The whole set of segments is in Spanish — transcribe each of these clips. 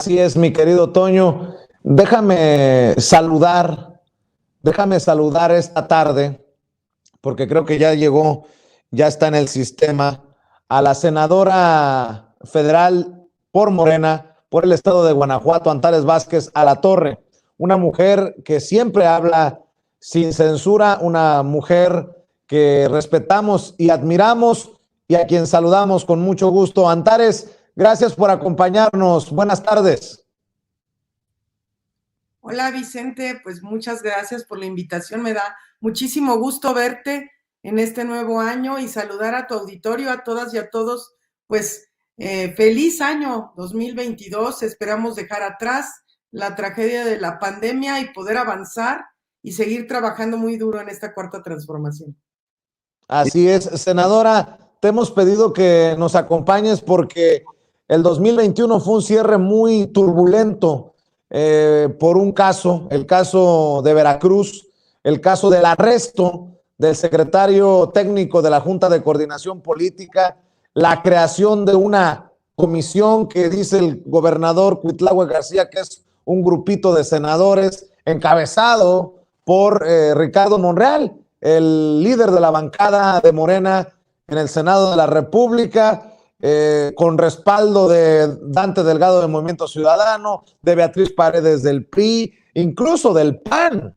Así es, mi querido Toño. Déjame saludar esta tarde, porque creo que ya llegó, ya está en el sistema, a la senadora federal por Morena, por el estado de Guanajuato, Antares Vázquez Alatorre, una mujer que siempre habla sin censura, una mujer que respetamos y admiramos y a quien saludamos con mucho gusto. Antares, gracias por acompañarnos. Buenas tardes. Hola Vicente, pues muchas gracias por la invitación. Me da muchísimo gusto verte en este nuevo año y saludar a tu auditorio, a todas y a todos. Pues feliz año 2022. Esperamos dejar atrás la tragedia de la pandemia y poder avanzar y seguir trabajando muy duro en esta cuarta transformación. Así es, senadora, te hemos pedido que nos acompañes porque el 2021 fue un cierre muy turbulento por un caso, el caso de Veracruz, el caso del arresto del secretario técnico de la Junta de Coordinación Política, la creación de una comisión que dice el gobernador Cuitlahua García que es un grupito de senadores encabezado por Ricardo Monreal, el líder de la bancada de Morena en el Senado de la República, con respaldo de Dante Delgado del Movimiento Ciudadano, de Beatriz Paredes del PRI, incluso del PAN.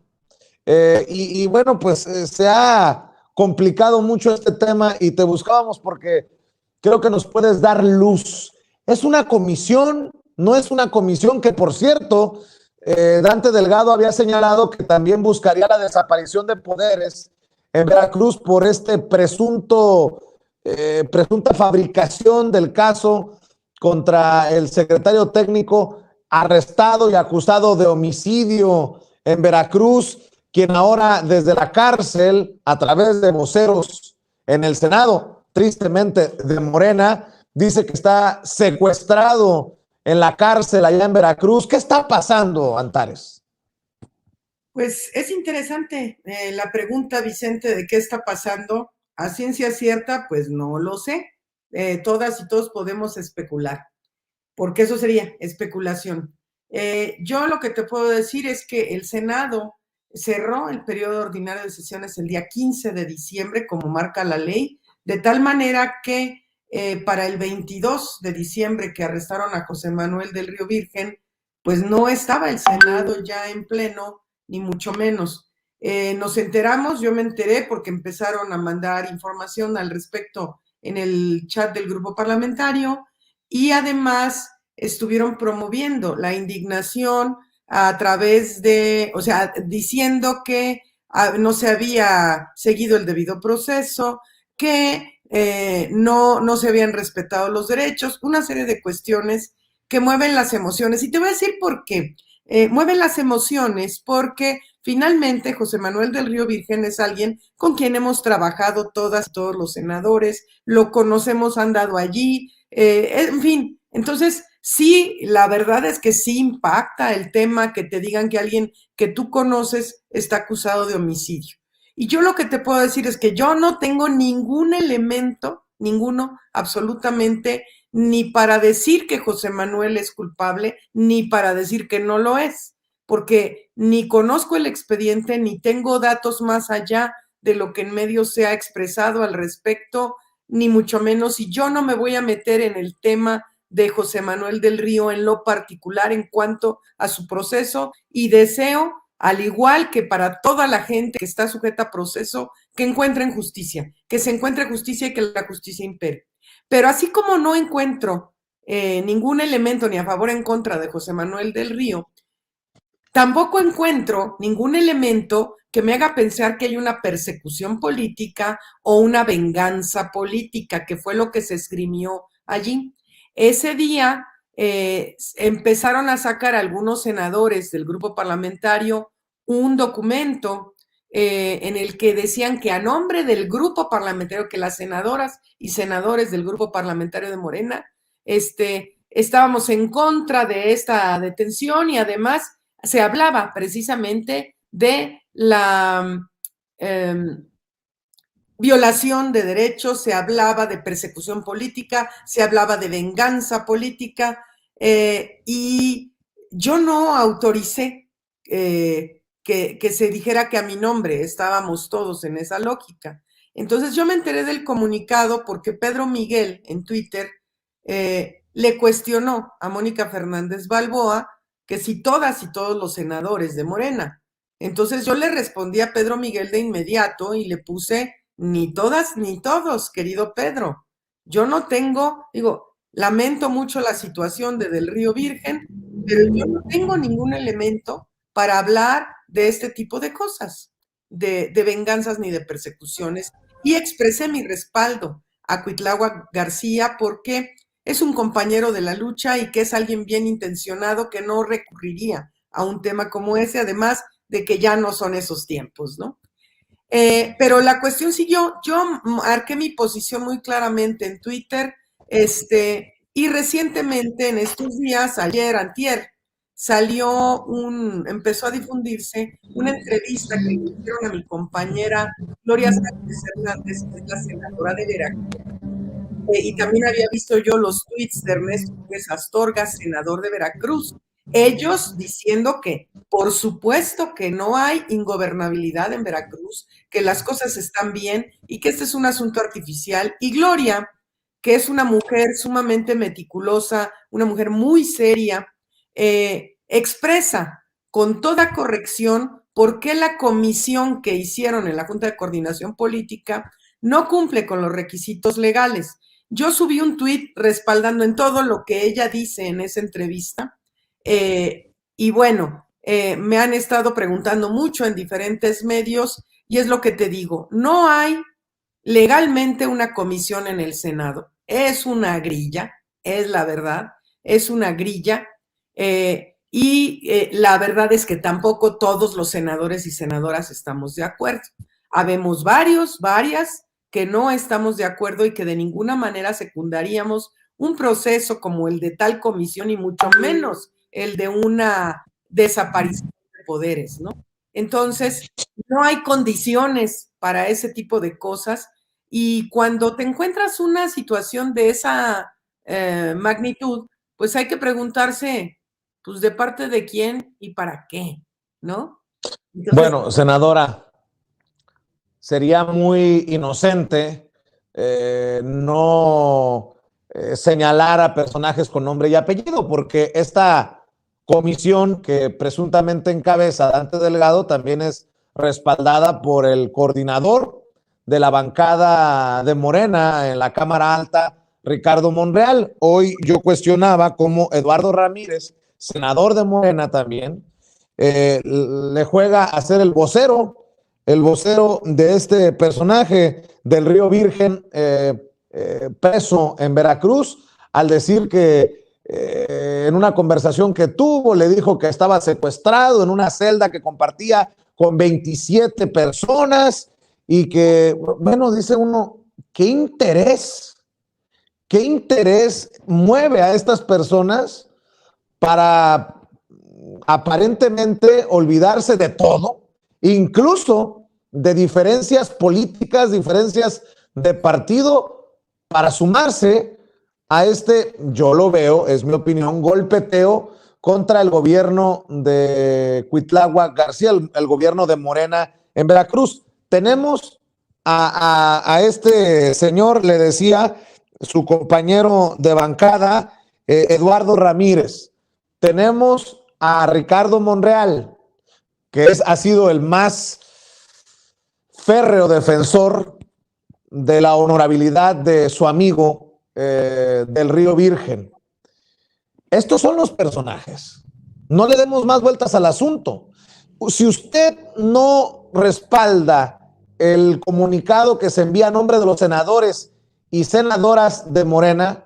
Y bueno, pues se ha complicado mucho este tema y te buscábamos porque creo que nos puedes dar luz. Es una comisión, no es una comisión que, por cierto, Dante Delgado había señalado que también buscaría la desaparición de poderes en Veracruz por este presunta fabricación del caso contra el secretario técnico arrestado y acusado de homicidio en Veracruz, quien ahora desde la cárcel, a través de voceros en el Senado, tristemente de Morena, dice que está secuestrado en la cárcel allá en Veracruz. ¿Qué está pasando, Antares? Pues es interesante la pregunta, Vicente, de qué está pasando. A ciencia cierta, pues no lo sé. Todas y todos podemos especular, porque eso sería especulación. Yo lo que te puedo decir es que el Senado cerró el periodo ordinario de sesiones el día 15 de diciembre, como marca la ley, de tal manera que para el 22 de diciembre que arrestaron a José Manuel del Río Virgen, pues no estaba el Senado ya en pleno, ni mucho menos. Nos enteramos, yo me enteré porque empezaron a mandar información al respecto en el chat del grupo parlamentario y además estuvieron promoviendo la indignación a través de, o sea, diciendo que no se había seguido el debido proceso, que no se habían respetado los derechos, una serie de cuestiones que mueven las emociones. Y te voy a decir por qué. Mueven las emociones porque finalmente José Manuel del Río Virgen es alguien con quien hemos trabajado todos los senadores, lo conocemos, han dado allí, en fin. Entonces, sí, la verdad es que sí impacta el tema que te digan que alguien que tú conoces está acusado de homicidio. Y yo lo que te puedo decir es que yo no tengo ningún elemento, ninguno, absolutamente, ni para decir que José Manuel es culpable, ni para decir que no lo es, porque ni conozco el expediente, ni tengo datos más allá de lo que en medios se ha expresado al respecto, ni mucho menos, y yo no me voy a meter en el tema de José Manuel del Río en lo particular en cuanto a su proceso, y deseo, al igual que para toda la gente que está sujeta a proceso, que encuentren justicia, que se encuentre justicia y que la justicia impere. Pero así como no encuentro ningún elemento ni a favor ni en contra de José Manuel del Río, tampoco encuentro ningún elemento que me haga pensar que hay una persecución política o una venganza política, que fue lo que se esgrimió allí. Ese día empezaron a sacar algunos senadores del grupo parlamentario un documento en el que decían que a nombre del grupo parlamentario, que las senadoras y senadores del grupo parlamentario de Morena, estábamos en contra de esta detención y además se hablaba precisamente de la violación de derechos, se hablaba de persecución política, se hablaba de venganza política. y yo no autoricé que se dijera que a mi nombre estábamos todos en esa lógica. Entonces yo me enteré del comunicado porque Pedro Miguel en Twitter le cuestionó a Mónica Fernández Balboa que si todas y todos los senadores de Morena. Entonces yo le respondí a Pedro Miguel de inmediato y le puse ni todas ni todos, querido Pedro. Yo no tengo, digo, lamento mucho la situación de Del Río Virgen, pero yo no tengo ningún elemento para hablar de este tipo de cosas, de venganzas ni de persecuciones, y expresé mi respaldo a Cuitláhuac García porque es un compañero de la lucha y que es alguien bien intencionado que no recurriría a un tema como ese, además de que ya no son esos tiempos, ¿no? Pero la cuestión siguió, yo marqué mi posición muy claramente en Twitter, y recientemente, en estos días, ayer, antier, empezó a difundirse una entrevista que le hicieron a mi compañera Gloria Sánchez Hernández, que es la senadora de Veracruz, y también había visto yo los tweets de Ernesto Pérez Astorga, senador de Veracruz, ellos diciendo que por supuesto que no hay ingobernabilidad en Veracruz, que las cosas están bien y que este es un asunto artificial. Y Gloria, que es una mujer sumamente meticulosa, una mujer muy seria, expresa con toda corrección por qué la comisión que hicieron en la Junta de Coordinación Política no cumple con los requisitos legales. Yo subí un tuit respaldando en todo lo que ella dice en esa entrevista, y bueno, me han estado preguntando mucho en diferentes medios y es lo que te digo, no hay legalmente una comisión en el Senado, es una grilla, es la verdad, es una grilla, la verdad es que tampoco todos los senadores y senadoras estamos de acuerdo. Habemos varias que no estamos de acuerdo y que de ninguna manera secundaríamos un proceso como el de tal comisión y mucho menos el de una desaparición de poderes, ¿no? Entonces, no hay condiciones para ese tipo de cosas y cuando te encuentras una situación de esa magnitud, pues hay que preguntarse, pues de parte de quién y para qué, ¿no? Entonces, bueno, senadora, sería muy inocente no señalar a personajes con nombre y apellido, porque esta comisión que presuntamente encabeza Dante Delgado también es respaldada por el coordinador de la bancada de Morena en la Cámara Alta, Ricardo Monreal. Hoy yo cuestionaba cómo Eduardo Ramírez, senador de Morena también, le juega a ser el vocero de este personaje del Río Virgen, preso en Veracruz, al decir que en una conversación que tuvo le dijo que estaba secuestrado en una celda que compartía con 27 personas y que, bueno, dice uno, qué interés mueve a estas personas para aparentemente olvidarse de todo, incluso de diferencias políticas, diferencias de partido, para sumarse a este, yo lo veo, es mi opinión, golpeteo contra el gobierno de Cuitláhuac García, el gobierno de Morena en Veracruz. Tenemos a este señor, le decía su compañero de bancada, Eduardo Ramírez. Tenemos a Ricardo Monreal, que ha sido el más férreo defensor de la honorabilidad de su amigo del Río Virgen. Estos son los personajes. No le demos más vueltas al asunto. Si usted no respalda el comunicado que se envía a nombre de los senadores y senadoras de Morena,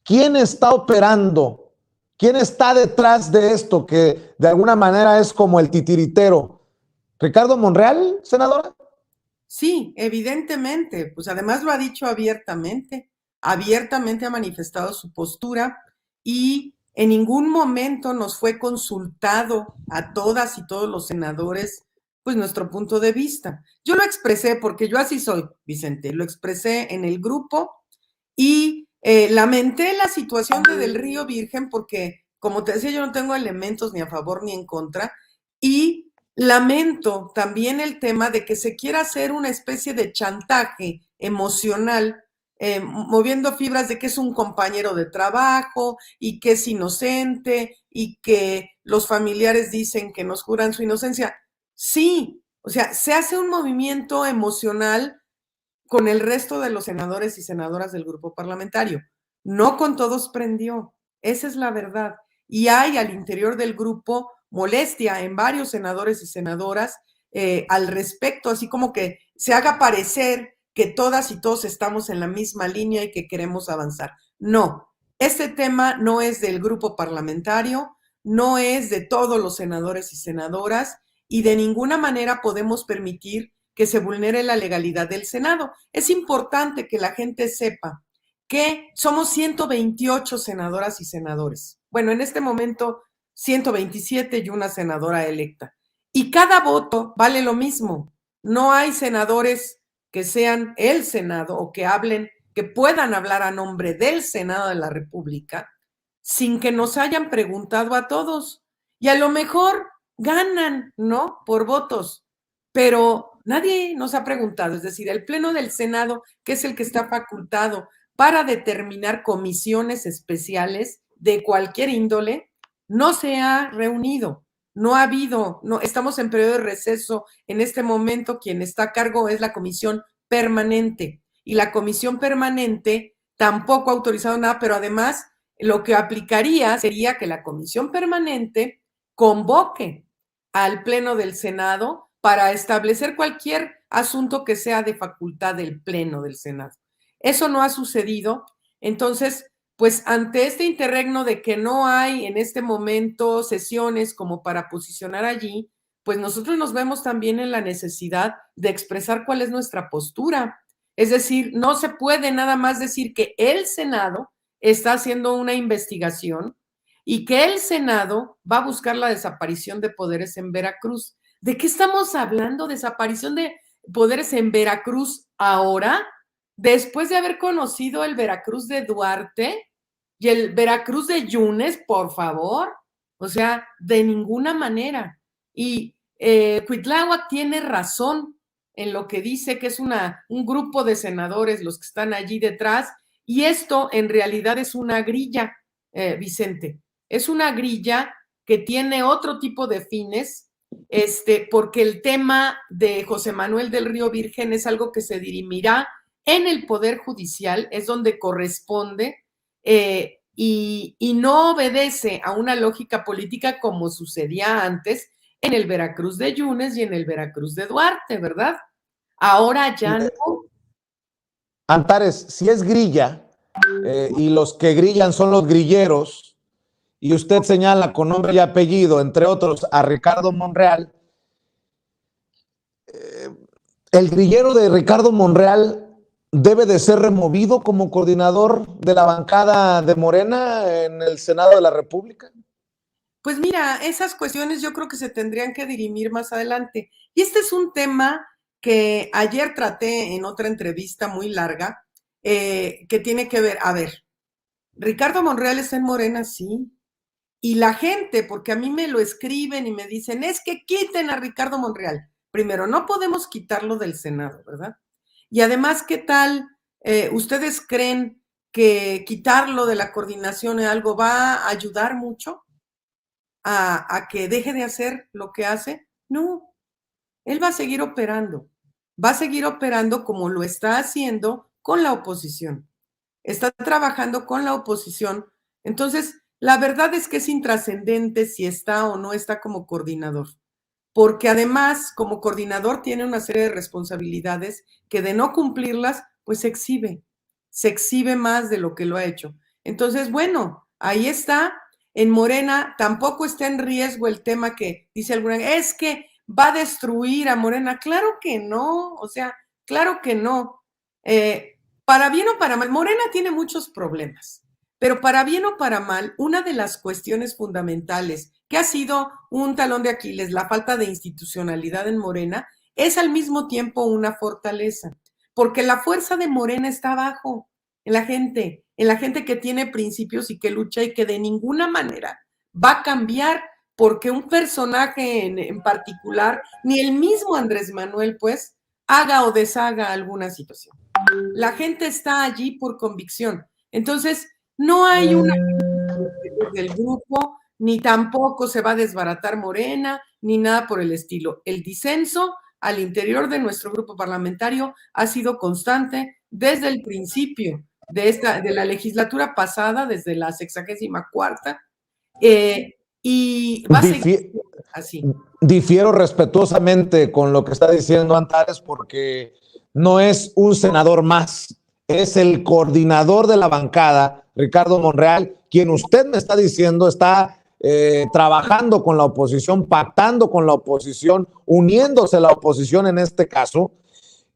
¿quién está operando? ¿Quién está detrás de esto que de alguna manera es como el titiritero? ¿Ricardo Monreal, senadora? sí, evidentemente, pues además lo ha dicho abiertamente ha manifestado su postura y en ningún momento nos fue consultado a todas y todos los senadores, pues nuestro punto de vista. Yo lo expresé porque yo así soy, Vicente, lo expresé en el grupo y lamenté la situación de Del Río Virgen porque como te decía, yo no tengo elementos ni a favor ni en contra, y lamento también el tema de que se quiera hacer una especie de chantaje emocional, moviendo fibras de que es un compañero de trabajo y que es inocente y que los familiares dicen que nos juran su inocencia. Sí, o sea, se hace un movimiento emocional con el resto de los senadores y senadoras del grupo parlamentario. No con todos prendió, esa es la verdad. Y hay al interior del grupo molestia en varios senadores y senadoras al respecto, así como que se haga parecer que todas y todos estamos en la misma línea y que queremos avanzar. No, este tema no es del grupo parlamentario, no es de todos los senadores y senadoras, y de ninguna manera podemos permitir que se vulnere la legalidad del Senado. Es importante que la gente sepa que somos 128 senadoras y senadores. Bueno, en este momento 127 y una senadora electa. Y cada voto vale lo mismo. No hay senadores que sean el Senado o que hablen, que puedan hablar a nombre del Senado de la República sin que nos hayan preguntado a todos. Y a lo mejor ganan, ¿no? Por votos, pero nadie nos ha preguntado, es decir, el Pleno del Senado, que es el que está facultado para determinar comisiones especiales de cualquier índole, no se ha reunido, no ha habido, no, estamos en periodo de receso, en este momento quien está a cargo es la comisión permanente, y la comisión permanente tampoco ha autorizado nada, pero además lo que aplicaría sería que la comisión permanente convoque al Pleno del Senado para establecer cualquier asunto que sea de facultad del Pleno del Senado. Eso no ha sucedido. Entonces, pues ante este interregno de que no hay en este momento sesiones como para posicionar allí, pues nosotros nos vemos también en la necesidad de expresar cuál es nuestra postura. Es decir, no se puede nada más decir que el Senado está haciendo una investigación y que el Senado va a buscar la desaparición de poderes en Veracruz. ¿De qué estamos hablando? ¿Desaparición de poderes en Veracruz ahora? Después de haber conocido el Veracruz de Duarte y el Veracruz de Yunes, por favor. O sea, de ninguna manera. Y Cuitláhuac tiene razón en lo que dice que es un grupo de senadores los que están allí detrás, y esto en realidad es una grilla, Vicente. Es una grilla que tiene otro tipo de fines, porque el tema de José Manuel del Río Virgen es algo que se dirimirá en el Poder Judicial, es donde corresponde, y no obedece a una lógica política como sucedía antes en el Veracruz de Yunes y en el Veracruz de Duarte, ¿verdad? Ahora ya no. Antares, si es grilla y los que grillan son los grilleros, y usted señala con nombre y apellido, entre otros, a Ricardo Monreal, el grillero de Ricardo Monreal debe de ser removido como coordinador de la bancada de Morena en el Senado de la República. Pues mira, esas cuestiones yo creo que se tendrían que dirimir más adelante. Y este es un tema que ayer traté en otra entrevista muy larga, que tiene que ver, a ver, Ricardo Monreal está en Morena, sí. Y la gente, porque a mí me lo escriben y me dicen, es que quiten a Ricardo Monreal. Primero, no podemos quitarlo del Senado, ¿verdad? Y además, ¿qué tal? ¿Ustedes creen que quitarlo de la coordinación de algo va a ayudar mucho a que deje de hacer lo que hace? No, él va a seguir operando como lo está haciendo con la oposición. Está trabajando con la oposición. Entonces, la verdad es que es intrascendente si está o no está como coordinador, porque además, como coordinador, tiene una serie de responsabilidades que de no cumplirlas, pues se exhibe más de lo que lo ha hecho. Entonces, bueno, ahí está. En Morena tampoco está en riesgo el tema que dice alguna, es que va a destruir a Morena. Claro que no, o sea, claro que no. Para bien o para mal, Morena tiene muchos problemas, pero para bien o para mal, una de las cuestiones fundamentales que ha sido un talón de Aquiles, la falta de institucionalidad en Morena, es al mismo tiempo una fortaleza, porque la fuerza de Morena está abajo, en la gente que tiene principios y que lucha y que de ninguna manera va a cambiar porque un personaje en particular, ni el mismo Andrés Manuel, pues, haga o deshaga alguna situación. La gente está allí por convicción. Entonces, no hay una del grupo, ni tampoco se va a desbaratar Morena, ni nada por el estilo. El disenso al interior de nuestro grupo parlamentario ha sido constante desde el principio de la legislatura pasada, desde la 64ª, y va a seguir así. Difiero respetuosamente con lo que está diciendo Antares, porque no es un senador más, es el coordinador de la bancada, Ricardo Monreal, quien usted me está diciendo está trabajando con la oposición, pactando con la oposición, uniéndose a la oposición en este caso,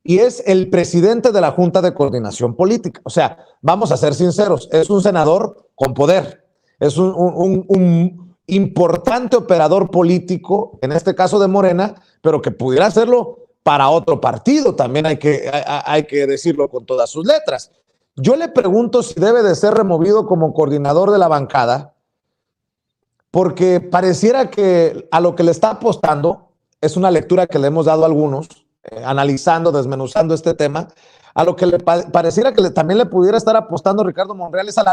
y es el presidente de la Junta de Coordinación Política. O sea, vamos a ser sinceros, es un senador con poder, es un importante operador político, en este caso de Morena, pero que pudiera hacerlo para otro partido, también hay que decirlo con todas sus letras. Yo le pregunto si debe de ser removido como coordinador de la bancada, porque pareciera que a lo que le está apostando, es una lectura que le hemos dado a algunos, analizando, desmenuzando este tema, a lo que le pareciera que también le pudiera estar apostando Ricardo Monreal es a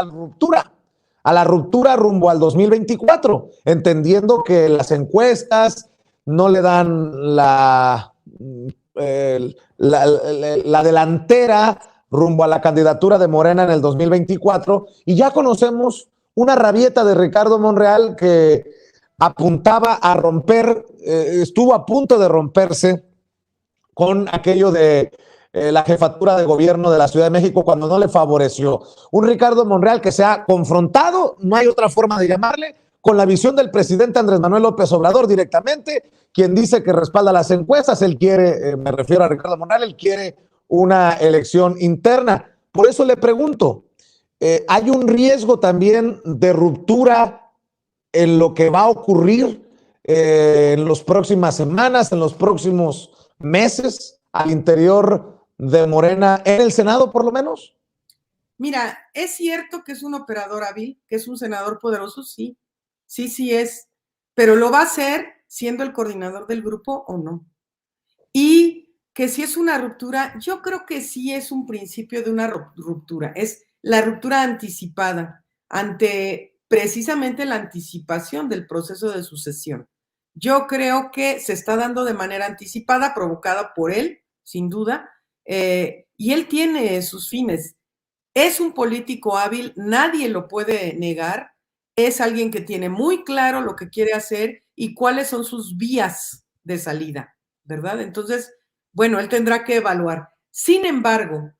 la ruptura rumbo al 2024, entendiendo que las encuestas no le dan la delantera rumbo a la candidatura de Morena en el 2024, y ya conocemos una rabieta de Ricardo Monreal que apuntaba a romper, estuvo a punto de romperse con aquello de la jefatura de gobierno de la Ciudad de México cuando no le favoreció. Un Ricardo Monreal que se ha confrontado, no hay otra forma de llamarle, con la visión del presidente Andrés Manuel López Obrador directamente, quien dice que respalda las encuestas. Él quiere, me refiero a Ricardo Monreal, él quiere una elección interna. Por eso le pregunto, ¿hay un riesgo también de ruptura en lo que va a ocurrir en las próximas semanas, en los próximos meses al interior de Morena, en el Senado por lo menos? Mira, es cierto que es un operador hábil, que es un senador poderoso, sí, sí es, pero lo va a hacer siendo el coordinador del grupo o no. Y que si es una ruptura, yo creo que sí es un principio de una ruptura, es la ruptura anticipada ante precisamente la anticipación del proceso de sucesión. Yo creo que se está dando de manera anticipada, provocada por él, sin duda, y él tiene sus fines. Es un político hábil, nadie lo puede negar, es alguien que tiene muy claro lo que quiere hacer y cuáles son sus vías de salida, ¿verdad? Entonces, bueno, él tendrá que evaluar. Sin embargo,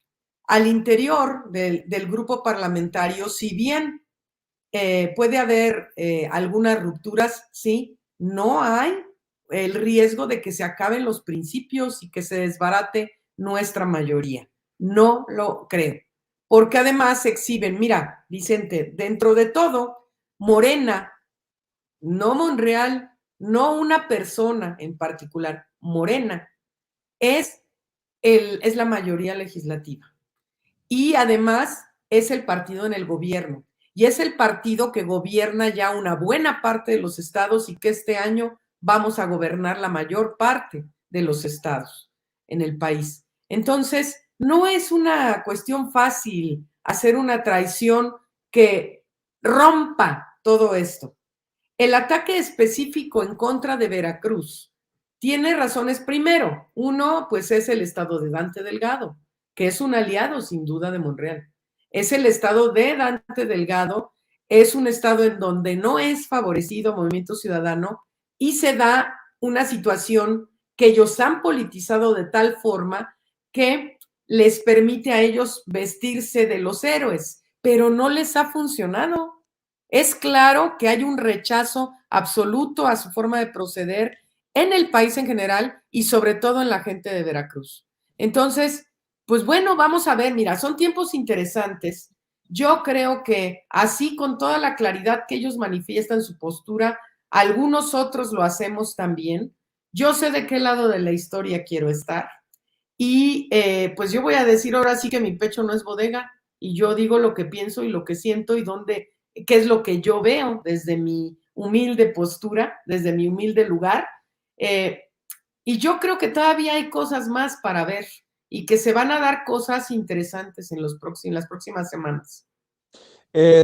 al interior del grupo parlamentario, si bien puede haber algunas rupturas, sí, no hay el riesgo de que se acaben los principios y que se desbarate nuestra mayoría. No lo creo. Porque además se exhiben, mira, Vicente, dentro de todo, Morena, no Monreal, no una persona en particular, Morena, es la mayoría legislativa. Y además es el partido en el gobierno. Y es el partido que gobierna ya una buena parte de los estados y que este año vamos a gobernar la mayor parte de los estados en el país. Entonces, no es una cuestión fácil hacer una traición que rompa todo esto. El ataque específico en contra de Veracruz tiene razones. Primero, uno, pues es el estado de Dante Delgado, que es un aliado sin duda de Monreal. Es el estado de Dante Delgado, es un estado en donde no es favorecido Movimiento Ciudadano y se da una situación que ellos han politizado de tal forma que les permite a ellos vestirse de los héroes, pero no les ha funcionado. Es claro que hay un rechazo absoluto a su forma de proceder en el país en general y sobre todo en la gente de Veracruz. Entonces, pues bueno, vamos a ver, mira, son tiempos interesantes. Yo creo que así con toda la claridad que ellos manifiestan su postura, algunos otros lo hacemos también. Yo sé de qué lado de la historia quiero estar y pues yo voy a decir ahora sí que mi pecho no es bodega y yo digo lo que pienso y lo que siento y dónde, qué es lo que yo veo desde mi humilde postura, desde mi humilde lugar. Y yo creo que todavía hay cosas más para ver y que se van a dar cosas interesantes en las próximas semanas.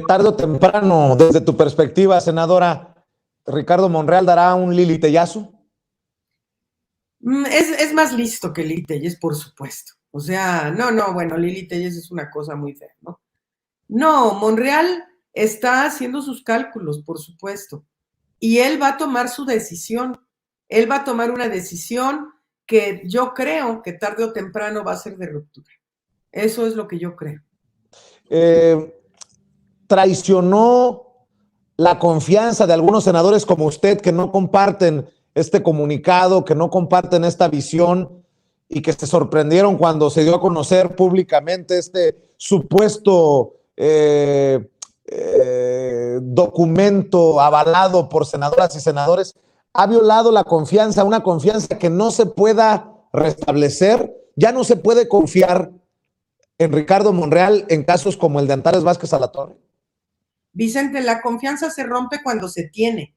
Tarde o temprano, desde tu perspectiva, senadora, ¿Ricardo Monreal dará un Lili Tellazo? Es más listo que Lili Telles, por supuesto. O sea, no, bueno, Lili Telles es una cosa muy fea, ¿no? No, Monreal está haciendo sus cálculos, por supuesto. Y él va a tomar su decisión. Él va a tomar una decisión que yo creo que tarde o temprano va a ser de ruptura. Eso es lo que yo creo. ¿Traicionó la confianza de algunos senadores como usted que no comparten este comunicado, que no comparten esta visión y que se sorprendieron cuando se dio a conocer públicamente este supuesto documento avalado por senadoras y senadores? ¿Ha violado la confianza, una confianza que no se pueda restablecer? ¿Ya no se puede confiar en Ricardo Monreal en casos como el de Antares Vázquez Alatorre? Vicente, la confianza se rompe cuando se tiene.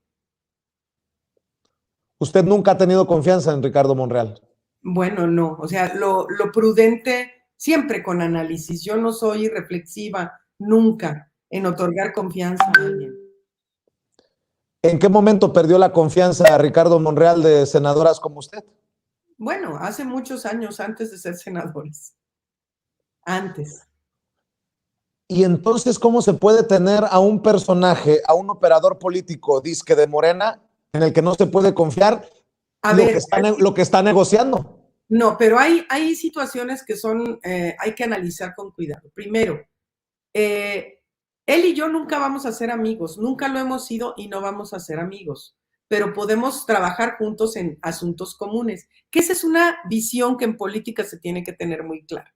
¿Usted nunca ha tenido confianza en Ricardo Monreal? Bueno, no, o sea, lo prudente, siempre con análisis. Yo no soy reflexiva nunca en otorgar confianza a alguien. ¿En qué momento perdió la confianza a Ricardo Monreal de senadoras como usted? Bueno, hace muchos años antes de ser senadores. Antes. Y entonces, ¿cómo se puede tener a un personaje, a un operador político disque de Morena, en el que no se puede confiar lo que está negociando? No, pero hay situaciones que son, hay que analizar con cuidado. Primero, él y yo nunca vamos a ser amigos, nunca lo hemos sido y no vamos a ser amigos, pero podemos trabajar juntos en asuntos comunes, que esa es una visión que en política se tiene que tener muy clara.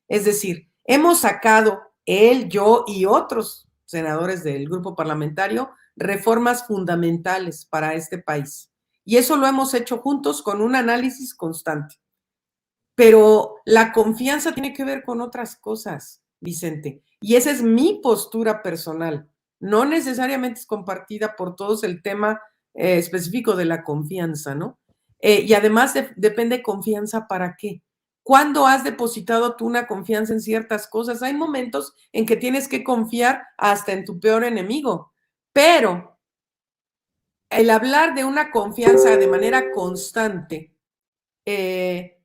Es decir, hemos sacado él, yo y otros senadores del grupo parlamentario reformas fundamentales para este país. Y eso lo hemos hecho juntos con un análisis constante. Pero la confianza tiene que ver con otras cosas, Vicente. Y esa es mi postura personal. No necesariamente es compartida por todos el tema específico de la confianza, ¿no? Y además depende confianza para qué. ¿Cuándo has depositado tú una confianza en ciertas cosas? Hay momentos en que tienes que confiar hasta en tu peor enemigo, pero el hablar de una confianza de manera constante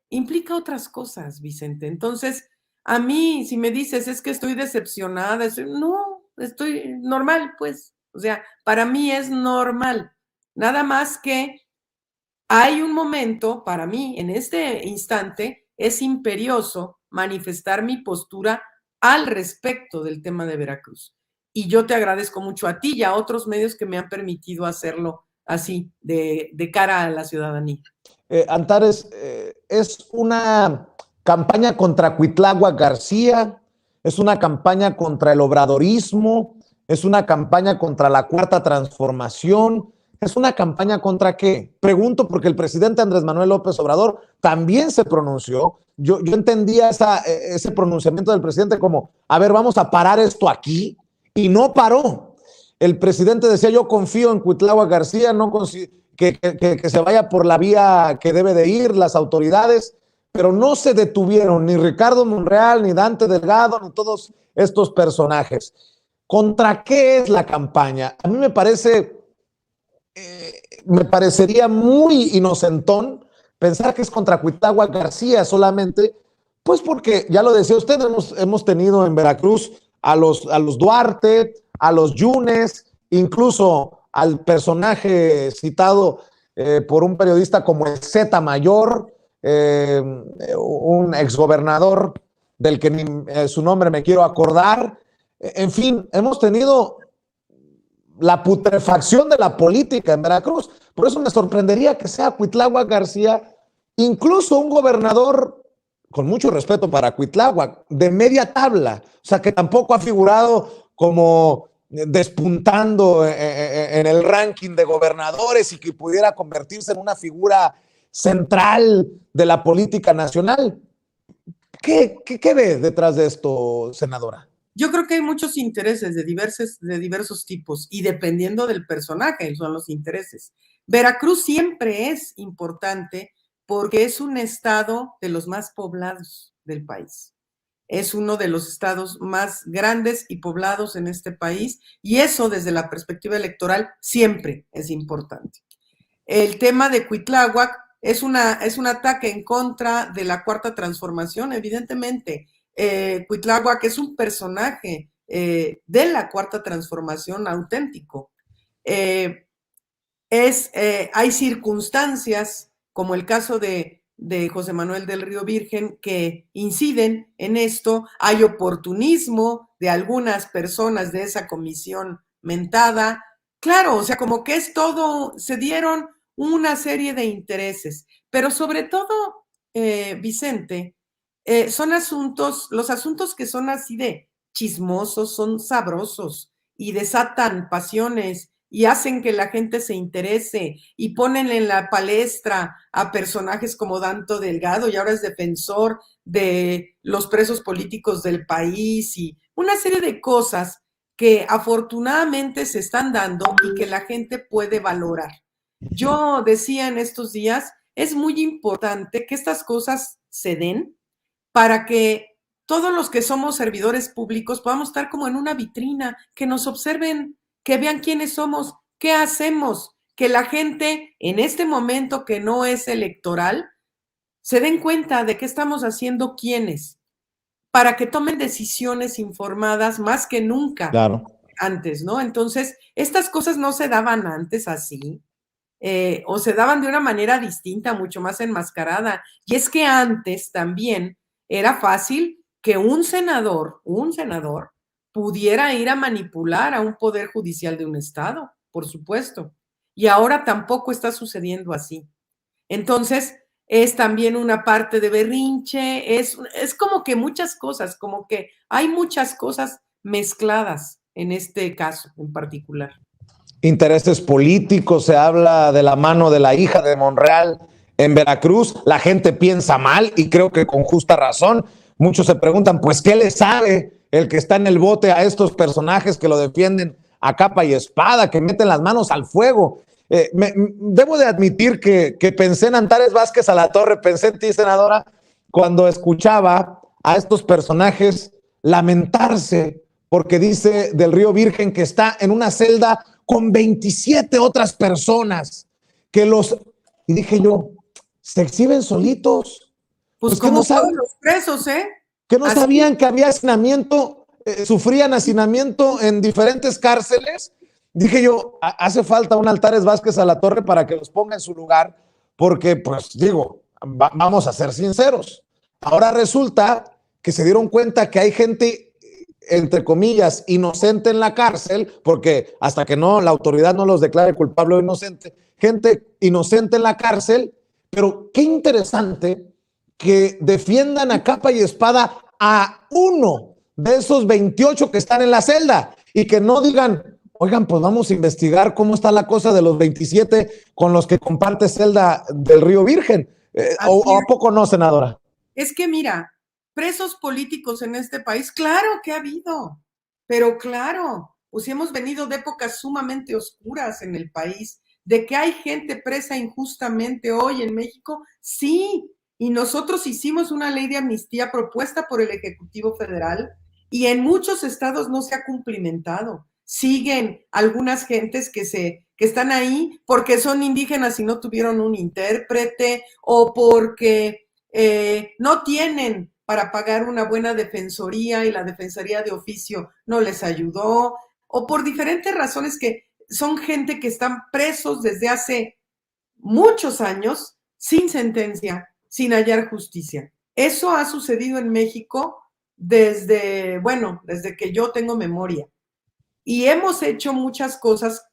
implica otras cosas, Vicente. Entonces, a mí, si me dices, es que estoy decepcionada, no, estoy normal, pues. O sea, para mí es normal. Nada más que hay un momento, para mí, en este instante, es imperioso manifestar mi postura al respecto del tema de Veracruz. Y yo te agradezco mucho a ti y a otros medios que me han permitido hacerlo así, de cara a la ciudadanía. Antares, es una campaña contra Cuitláhuac García, es una campaña contra el obradorismo, es una campaña contra la cuarta transformación, es una campaña contra qué. Pregunto porque el presidente Andrés Manuel López Obrador también se pronunció. Yo entendía ese pronunciamiento del presidente como, a ver, vamos a parar esto aquí, y no paró. El presidente decía, yo confío en Cuitláhuac García, no que se vaya por la vía que debe de ir las autoridades, pero no se detuvieron ni Ricardo Monreal, ni Dante Delgado, ni todos estos personajes. ¿Contra qué es la campaña? A mí me parecería muy inocentón pensar que es contra Cuitláhuac García solamente, pues porque, ya lo decía usted, hemos tenido en Veracruz a los Duarte, a los Yunes, incluso al personaje citado por un periodista como el Z Mayor, un exgobernador del que ni su nombre me quiero acordar. En fin, hemos tenido la putrefacción de la política en Veracruz. Por eso me sorprendería que sea Cuitláhuac García, incluso un gobernador, con mucho respeto para Cuitláhuac, de media tabla, o sea, que tampoco ha figurado como despuntando en el ranking de gobernadores y que pudiera convertirse en una figura central de la política nacional. ¿Qué ve detrás de esto, senadora? Yo creo que hay muchos intereses de diversos tipos y dependiendo del personaje son los intereses. Veracruz siempre es importante porque es un estado de los más poblados del país. Es uno de los estados más grandes y poblados en este país y eso desde la perspectiva electoral siempre es importante. El tema de Cuitláhuac es un ataque en contra de la Cuarta Transformación, evidentemente. Cuitláhuac es un personaje de la Cuarta Transformación auténtico. Hay circunstancias, como el caso de José Manuel del Río Virgen, que inciden en esto. Hay oportunismo de algunas personas de esa comisión mentada. Claro, o sea, como que es todo, se dieron una serie de intereses, pero sobre todo, Vicente, son asuntos, los asuntos que son así de chismosos, son sabrosos y desatan pasiones y hacen que la gente se interese y ponen en la palestra a personajes como Danto Delgado y ahora es defensor de los presos políticos del país y una serie de cosas que afortunadamente se están dando y que la gente puede valorar. Yo decía en estos días, es muy importante que estas cosas se den para que todos los que somos servidores públicos podamos estar como en una vitrina, que nos observen, que vean quiénes somos, qué hacemos, que la gente en este momento que no es electoral se den cuenta de qué estamos haciendo quiénes, para que tomen decisiones informadas más que nunca Claro. antes, ¿no? Entonces, estas cosas no se daban antes así. O se daban de una manera distinta, mucho más enmascarada. Y es que antes también era fácil que un senador, pudiera ir a manipular a un poder judicial de un estado, por supuesto. Y ahora tampoco está sucediendo así. Entonces, es también una parte de berrinche, es como que muchas cosas, como que hay muchas cosas mezcladas en este caso en particular. Intereses políticos, se habla de la mano de la hija de Monreal en Veracruz, la gente piensa mal y creo que con justa razón. Muchos se preguntan, pues, ¿qué le sabe el que está en el bote a estos personajes que lo defienden a capa y espada, que meten las manos al fuego? Debo de admitir que pensé en Antares Vázquez Alatorre, pensé en ti, senadora, cuando escuchaba a estos personajes lamentarse porque dice del Río Virgen que está en una celda con 27 otras personas que los... Y dije yo, ¿se exhiben solitos? Pues Que como todos los presos, ¿eh? que no Así. sabían que había hacinamiento, sufrían hacinamiento en diferentes cárceles. Dije yo, hace falta un Altares Vázquez Alatorre para que los ponga en su lugar, porque pues digo, vamos a ser sinceros. Ahora resulta que se dieron cuenta que hay gente, entre comillas, inocente en la cárcel, porque hasta que no la autoridad no los declare culpable o inocente, gente inocente en la cárcel, pero qué interesante que defiendan a capa y espada a uno de esos 28 que están en la celda y que no digan, oigan, pues vamos a investigar cómo está la cosa de los 27 con los que comparte celda del Río Virgen. ¿O a poco no, senadora? Es que mira, presos políticos en este país, claro que ha habido, pero claro, pues hemos venido de épocas sumamente oscuras en el país, de que hay gente presa injustamente hoy en México, sí, y nosotros hicimos una ley de amnistía propuesta por el Ejecutivo Federal y en muchos estados no se ha cumplimentado. Siguen algunas gentes que están ahí porque son indígenas y no tuvieron un intérprete o porque no tienen para pagar una buena defensoría y la defensoría de oficio no les ayudó, o por diferentes razones que son gente que están presos desde hace muchos años sin sentencia, sin hallar justicia. Eso ha sucedido en México desde, bueno, desde que yo tengo memoria. Y hemos hecho muchas cosas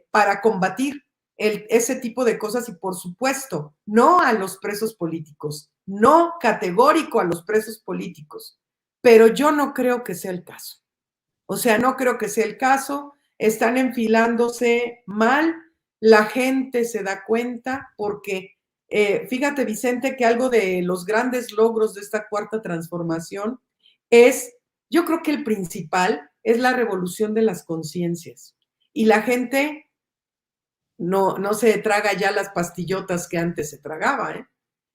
para combatir ese tipo de cosas y por supuesto, no a los presos políticos, no categórico a los presos políticos, pero yo no creo que sea el caso. O sea, no creo que sea el caso, están enfilándose mal, la gente se da cuenta porque, fíjate Vicente, que algo de los grandes logros de esta cuarta transformación es Yo creo que el principal es la revolución de las conciencias. Y la gente no se traga ya las pastillotas que antes se tragaba, ¿eh?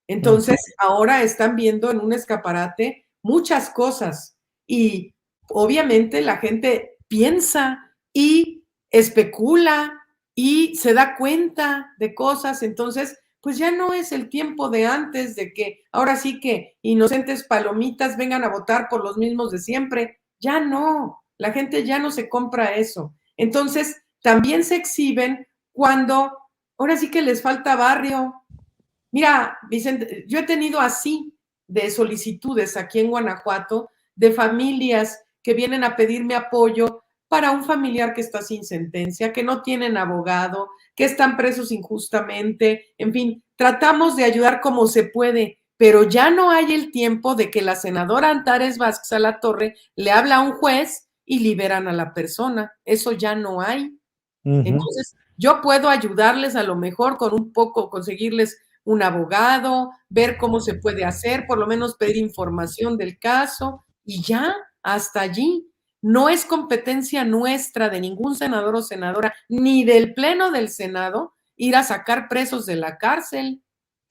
Entonces, ahora están viendo en un escaparate muchas cosas y obviamente la gente piensa y especula y se da cuenta de cosas, entonces, pues ya no es el tiempo de antes de que ahora sí que inocentes palomitas vengan a votar por los mismos de siempre, ya no, la gente ya no se compra eso. Entonces, también se exhiben cuando ahora sí que les falta barrio. Mira, Vicente, yo he tenido así de solicitudes aquí en Guanajuato de familias que vienen a pedirme apoyo para un familiar que está sin sentencia, que no tienen abogado, que están presos injustamente, en fin, tratamos de ayudar como se puede, pero ya no hay el tiempo de que la senadora Antares Vázquez Alatorre le habla a un juez y liberan a la persona. Eso ya no hay. Entonces, yo puedo ayudarles a lo mejor con un poco, conseguirles un abogado, ver cómo se puede hacer, por lo menos pedir información del caso y ya, hasta allí. No es competencia nuestra de ningún senador o senadora, ni del Pleno del Senado, ir a sacar presos de la cárcel,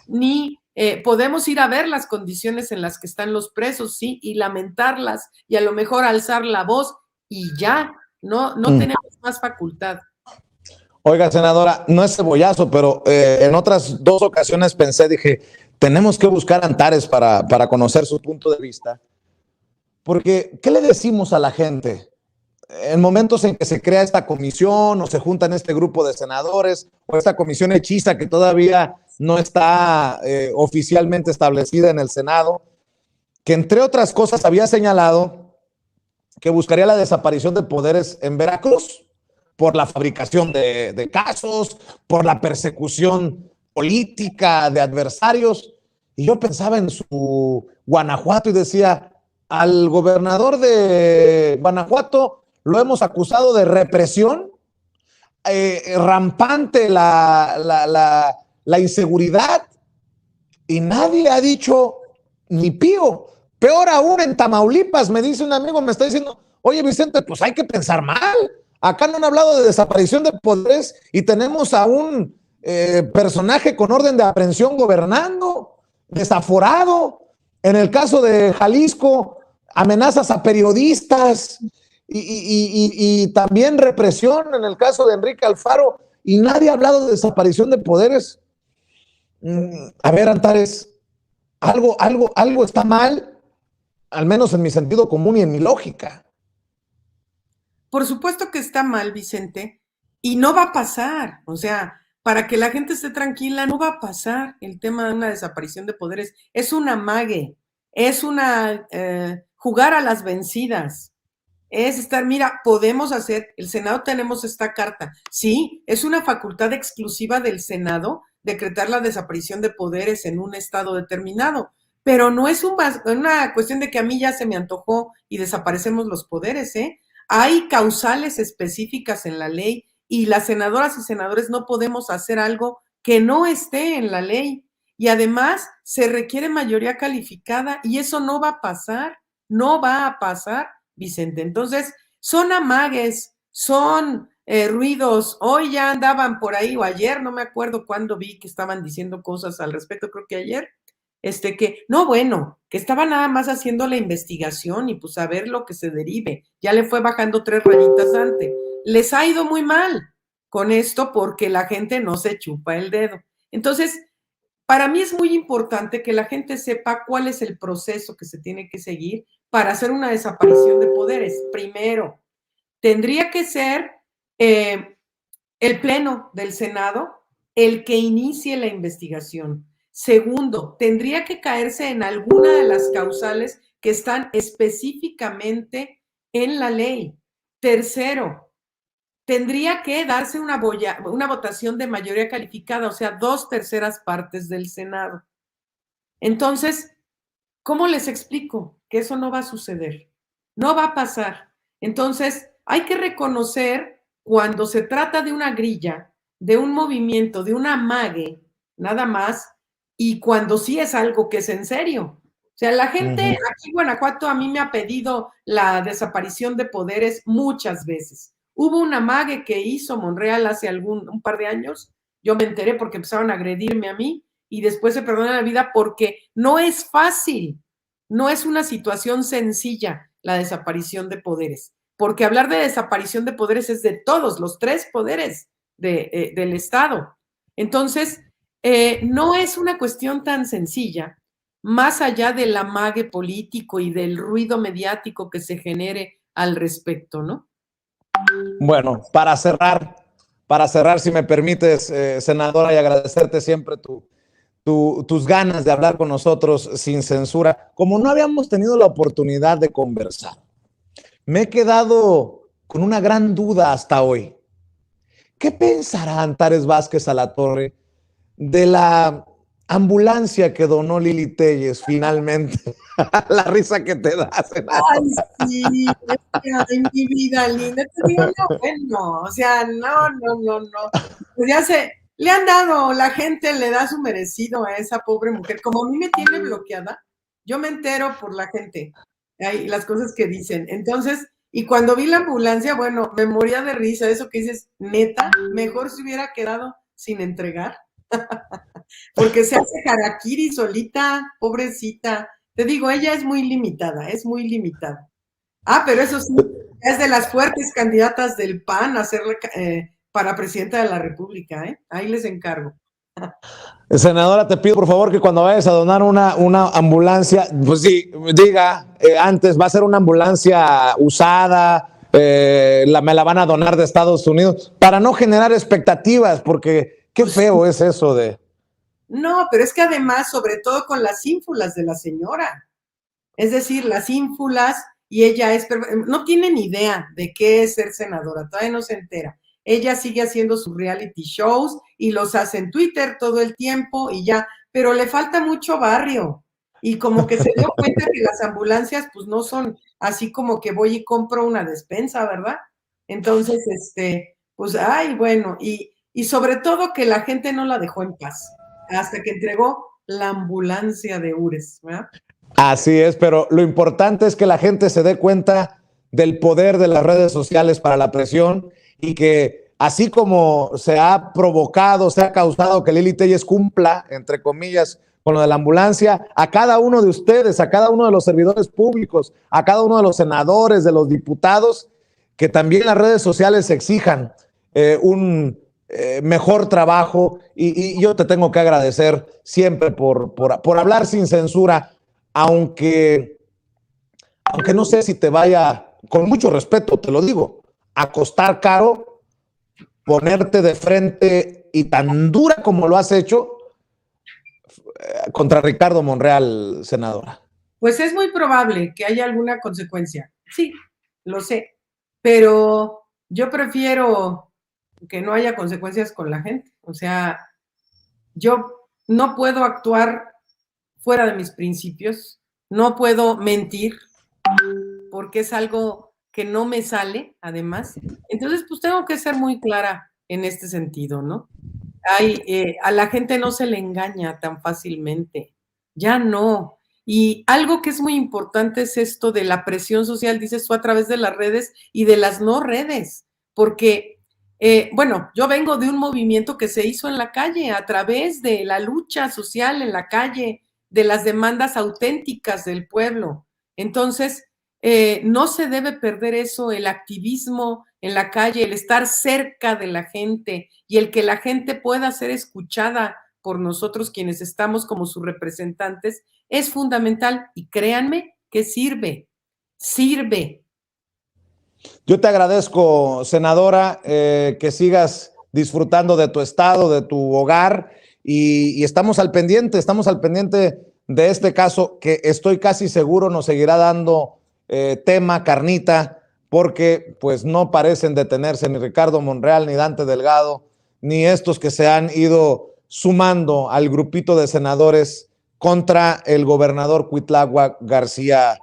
ni podemos ir a ver las condiciones en las que están los presos, sí, y lamentarlas, y a lo mejor alzar la voz, y ya, no tenemos más facultad. Oiga, senadora, no es cebollazo, pero en otras dos ocasiones pensé, dije, tenemos que buscar a Antares para conocer su punto de vista. Porque, ¿qué le decimos a la gente? En momentos en que se crea esta comisión o se juntan este grupo de senadores o esta comisión hechiza que todavía no está oficialmente establecida en el Senado, que entre otras cosas había señalado que buscaría la desaparición de poderes en Veracruz por la fabricación de casos, por la persecución política de adversarios. Y yo pensaba en su Guanajuato y decía, al gobernador de Guanajuato lo hemos acusado de represión, rampante la inseguridad, y nadie ha dicho ni pío. Peor aún en Tamaulipas, me dice un amigo, me está diciendo, oye Vicente, pues hay que pensar mal. Acá no han hablado de desaparición de poderes y tenemos a un personaje con orden de aprehensión gobernando, desaforado. En el caso de Jalisco, amenazas a periodistas y también represión en el caso de Enrique Alfaro, y nadie ha hablado de desaparición de poderes. A ver, Antares, algo está mal, al menos en mi sentido común y en mi lógica. Por supuesto que está mal, Vicente, y no va a pasar. O sea, para que la gente esté tranquila, no va a pasar el tema de una desaparición de poderes. Es un amague, es una jugar a las vencidas. Es estar, mira, podemos hacer, el Senado tenemos esta carta. Sí, es una facultad exclusiva del Senado decretar la desaparición de poderes en un estado determinado, pero no es una cuestión de que a mí ya se me antojó y desaparecemos los poderes, ¿eh? Hay causales específicas en la ley y las senadoras y senadores no podemos hacer algo que no esté en la ley. Y además se requiere mayoría calificada y eso no va a pasar, no va a pasar, Vicente. Entonces, son amagues, son ruidos. Hoy ya andaban por ahí, o ayer, no me acuerdo cuándo vi que estaban diciendo cosas al respecto, creo que ayer, que, no, bueno, que estaba nada más haciendo la investigación y pues a ver lo que se derive. Ya le fue bajando 3 rayitas antes. Les ha ido muy mal con esto porque la gente no se chupa el dedo. Entonces, para mí es muy importante que la gente sepa cuál es el proceso que se tiene que seguir para hacer una desaparición de poderes. Primero, tendría que ser el Pleno del Senado el que inicie la investigación. Segundo, tendría que caerse en alguna de las causales que están específicamente en la ley. Tercero, tendría que darse una votación de mayoría calificada, o sea, 2/3 partes del Senado. Entonces, ¿cómo les explico que eso no va a suceder? No va a pasar. Entonces, hay que reconocer cuando se trata de una grilla, de un movimiento, de un amague, nada más, y cuando sí es algo que es en serio. O sea, la gente aquí en Guanajuato a mí me ha pedido la desaparición de poderes muchas veces. Hubo una mague que hizo Monreal hace un par de años. Yo me enteré porque empezaron a agredirme a mí y después se perdonó la vida porque no es fácil, no es una situación sencilla la desaparición de poderes. Porque hablar de desaparición de poderes es de todos, los 3 poderes del Estado. Entonces, no es una cuestión tan sencilla, más allá del amague político y del ruido mediático que se genere al respecto, ¿no? Bueno, para cerrar, si me permites, senadora, y agradecerte siempre tus ganas de hablar con nosotros sin censura. Como no habíamos tenido la oportunidad de conversar, me he quedado con una gran duda hasta hoy. ¿Qué pensará Antares Vázquez Alatorre de la ambulancia que donó Lili Téllez finalmente? La risa que te da, senador. Ay, sí, ay, mi vida linda. Te digo, no, bueno, o sea, no. Pues ya le han dado, la gente le da su merecido a esa pobre mujer. Como a mí me tiene bloqueada, yo me entero por la gente, las cosas que dicen. Entonces, y cuando vi la ambulancia, bueno, me moría de risa. Eso que dices, neta, mejor se hubiera quedado sin entregar. Porque se hace harakiri solita, pobrecita. Te digo, ella es muy limitada, es muy limitada. Ah, pero eso sí, es de las fuertes candidatas del PAN a ser para presidenta de la República, ¿eh? Ahí les encargo. Senadora, te pido por favor que cuando vayas a donar una ambulancia, pues sí, diga antes, va a ser una ambulancia usada, me la van a donar de Estados Unidos, para no generar expectativas, porque qué feo es eso de... No, pero es que además, sobre todo con las ínfulas de la señora, es decir, las ínfulas, y ella no tiene ni idea de qué es ser senadora, todavía no se entera. Ella sigue haciendo sus reality shows y los hace en Twitter todo el tiempo y ya, pero le falta mucho barrio. Y como que se dio cuenta que las ambulancias pues no son así como que voy y compro una despensa, ¿verdad? Entonces, pues, ay, bueno, y sobre todo que la gente no la dejó en paz hasta que entregó la ambulancia de Ures, ¿verdad? Así es, pero lo importante es que la gente se dé cuenta del poder de las redes sociales para la presión y que así como se ha provocado, se ha causado que Lili Téllez cumpla, entre comillas, con lo de la ambulancia, a cada uno de ustedes, a cada uno de los servidores públicos, a cada uno de los senadores, de los diputados, que también las redes sociales exijan un mejor trabajo y yo te tengo que agradecer siempre por hablar sin censura, aunque no sé si te vaya, con mucho respeto te lo digo, a costar caro ponerte de frente y tan dura como lo has hecho contra Ricardo Monreal, senadora. Pues es muy probable que haya alguna consecuencia. Sí, lo sé, pero yo prefiero que no haya consecuencias con la gente. O sea, yo no puedo actuar fuera de mis principios, no puedo mentir, porque es algo que no me sale, además. Entonces, pues tengo que ser muy clara en este sentido, ¿no? A la gente no se le engaña tan fácilmente, ya no. Y algo que es muy importante es esto de la presión social, dices tú, a través de las redes y de las no redes, porque, bueno, yo vengo de un movimiento que se hizo en la calle, a través de la lucha social en la calle, de las demandas auténticas del pueblo. Entonces, no se debe perder eso, el activismo en la calle, el estar cerca de la gente y el que la gente pueda ser escuchada por nosotros quienes estamos como sus representantes es fundamental y créanme que sirve. Yo te agradezco, senadora, que sigas disfrutando de tu estado, de tu hogar y estamos al pendiente de este caso que estoy casi seguro nos seguirá dando tema, carnita, porque pues no parecen detenerse ni Ricardo Monreal, ni Dante Delgado, ni estos que se han ido sumando al grupito de senadores contra el gobernador Cuitláhuac García,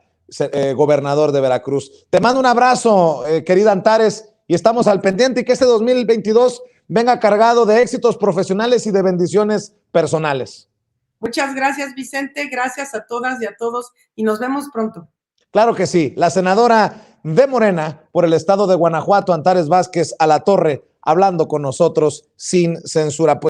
gobernador de Veracruz. Te mando un abrazo, querida Antares, y estamos al pendiente y que este 2022 venga cargado de éxitos profesionales y de bendiciones personales. Muchas gracias, Vicente. Gracias a todas y a todos y nos vemos pronto. Claro que sí. La senadora de Morena por el estado de Guanajuato, Antares Vázquez Alatorre, hablando con nosotros sin censura.